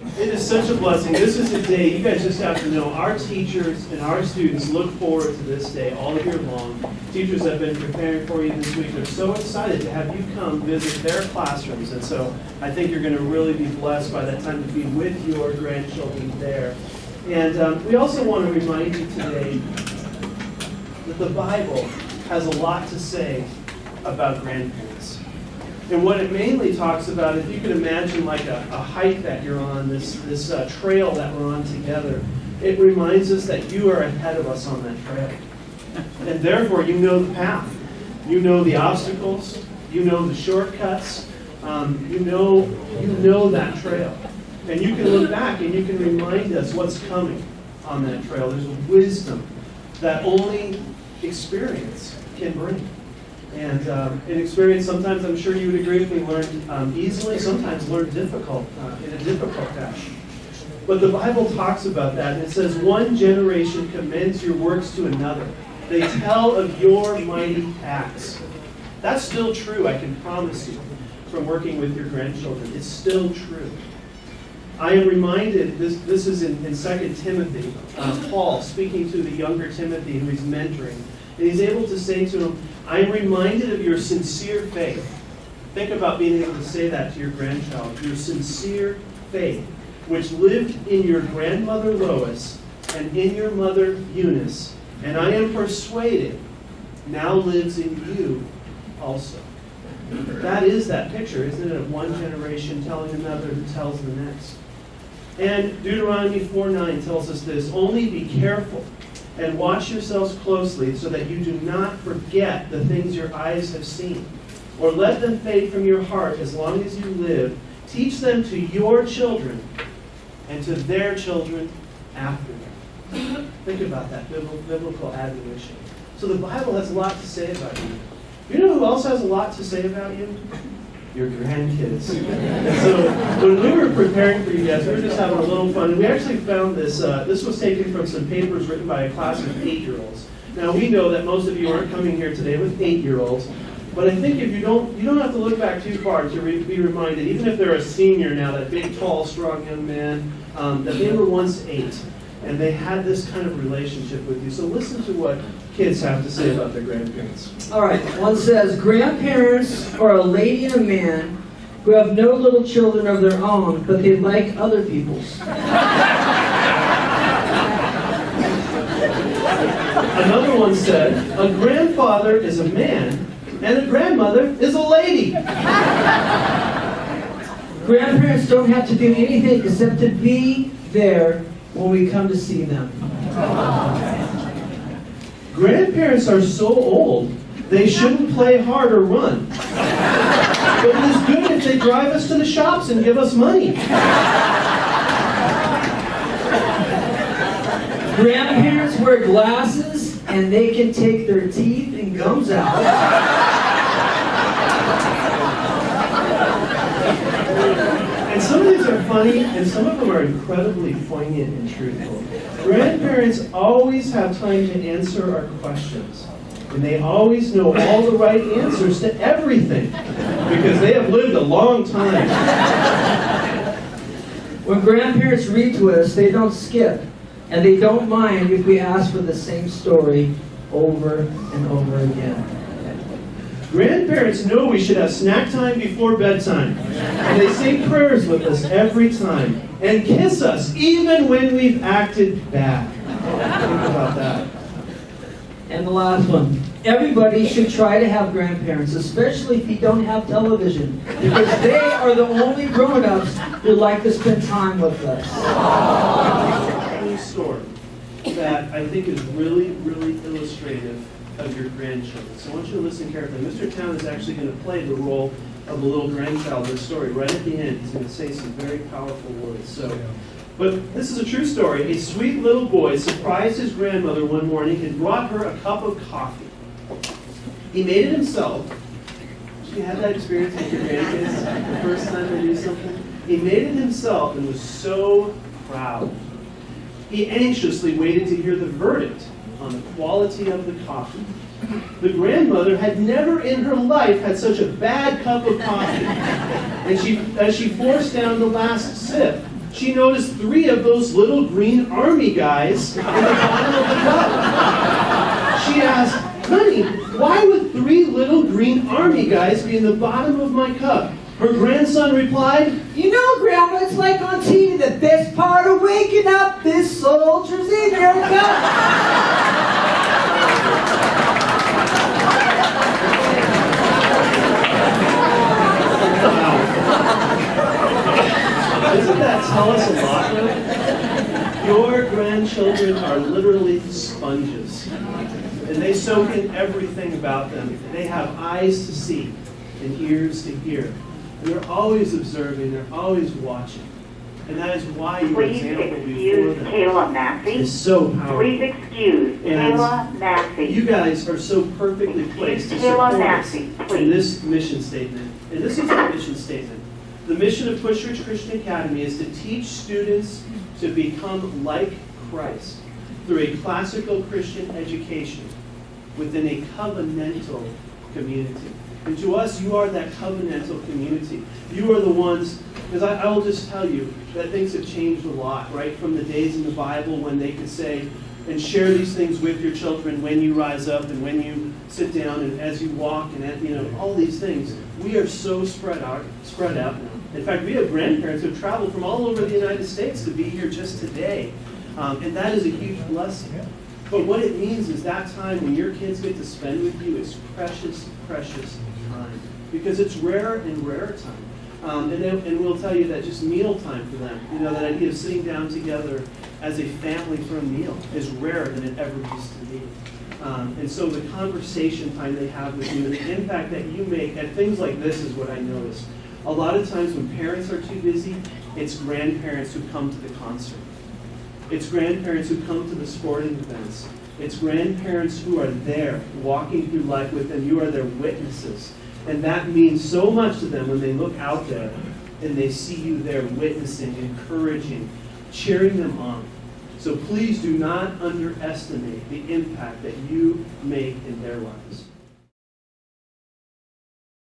It is such a blessing. This is a day, you guys just have to know, our teachers and our students look forward to this day all year long. Teachers have been preparing for you this week. They're so excited to have you come visit their classrooms. And so I think you're going to really be blessed by that time to be with your grandchildren there. And we also want to remind you today that the Bible has a lot to say about grandparents. And what it mainly talks about, if you could imagine like a hike that you're on, this trail that we're on together, it reminds us that you are ahead of us on that trail. And therefore, you know the path. You know the obstacles. You know the shortcuts. You know that trail. And you can look back and you can remind us what's coming on that trail. There's wisdom that only experience can bring. And in experience, sometimes I'm sure you would agree with me, learned easily, sometimes learned in a difficult fashion. But the Bible talks about that, and it says, one generation commends your works to another. They tell of your mighty acts. That's still true, I can promise you, from working with your grandchildren. It's still true. I am reminded, this is in 2 Timothy, Paul speaking to the younger Timothy who he's mentoring. And he's able to say to him, I am reminded of your sincere faith. Think about being able to say that to your grandchild. Your sincere faith, which lived in your grandmother Lois and in your mother Eunice, and I am persuaded now lives in you also. That is that picture, isn't it, of one generation telling another who tells the next. And Deuteronomy 4:9 tells us this, only be careful and watch yourselves closely so that you do not forget the things your eyes have seen, or let them fade from your heart as long as you live. Teach them to your children and to their children after them. Think about that biblical admonition. So the Bible has a lot to say about you. You know who else has a lot to say about you? Your grandkids. And so when we were preparing for you guys, we were just having a little fun. And we actually found this. This was taken from some papers written by a class of 8-year-olds. Now we know that most of you aren't coming here today with 8-year-olds. But I think if you don't have to look back too far to be reminded, even if they're a senior now, that big, tall, strong young man, that they were once 8. And they had this kind of relationship with you. So listen to what kids have to say about their grandparents. All right, one says, grandparents are a lady and a man who have no little children of their own, but they like other people's. Another one said, a grandfather is a man and a grandmother is a lady. Grandparents don't have to do anything except to be there when we come to see them. Grandparents are so old, they shouldn't play hard or run. But it is good if they drive us to the shops and give us money. Grandparents wear glasses and they can take their teeth and gums out. And some of these are funny, and some of them are incredibly poignant and truthful. Grandparents always have time to answer our questions. And they always know all the right answers to everything. Because they have lived a long time. When grandparents read to us, they don't skip. And they don't mind if we ask for the same story over and over again. Grandparents know we should have snack time before bedtime. And they say prayers with us every time. And kiss us even when we've acted bad. Think about that. And the last one. Everybody should try to have grandparents, especially if you don't have television. Because they are the only grown-ups who like to spend time with us. A story that I think is really, really illustrative of your grandchildren. So I want you to listen carefully. Mr. Towne is actually going to play the role of a little grandchild in the story. Right at the end, he's going to say some very powerful words. But this is a true story. A sweet little boy surprised his grandmother one morning and brought her a cup of coffee. He made it himself. Did you have that experience with your grandkids the first time they do something? He made it himself and was so proud. He anxiously waited to hear the verdict on the quality of the coffee. The grandmother had never in her life had such a bad cup of coffee. And as she forced down the last sip, she noticed 3 of those little green army guys in the bottom of the cup. She asked, "Honey, why would 3 little green army guys be in the bottom of my cup?" Her grandson replied, You know, Grandma, it's like on TV, the best part of waking up, this soldier's in your cup. Doesn't that tell us a lot, though? Your grandchildren are literally sponges. And they soak in everything about them. They have eyes to see and ears to hear. And they're always observing, they're always watching. And that is why your Please example before excuse them Kayla Massey. is so powerful. Please excuse And Kayla Massey. You guys are so perfectly placed to Kayla support us Massey, in please. this mission statement. And this is our mission statement. The mission of Pusch Christian Academy is to teach students to become like Christ through a classical Christian education within a covenantal community. And to us, you are that covenantal community. You are the ones, because I will just tell you that things have changed a lot, right? From the days in the Bible when they could say and share these things with your children when you rise up and when you sit down and as you walk and all these things. We are so spread out now. In fact, we have grandparents who have traveled from all over the United States to be here just today. And that is a huge blessing. But what it means is that time when your kids get to spend with you is precious, precious time. Because it's rarer and rarer time. And we'll tell you that just meal time for them, that idea of sitting down together as a family for a meal is rarer than it ever used to be. And so the conversation time they have with you and the impact that you make at things like this is what I notice. A lot of times when parents are too busy, it's grandparents who come to the concert. It's grandparents who come to the sporting events. It's grandparents who are there walking through life with them. You are their witnesses. And that means so much to them when they look out there and they see you there witnessing, encouraging, cheering them on. So please do not underestimate the impact that you make in their lives.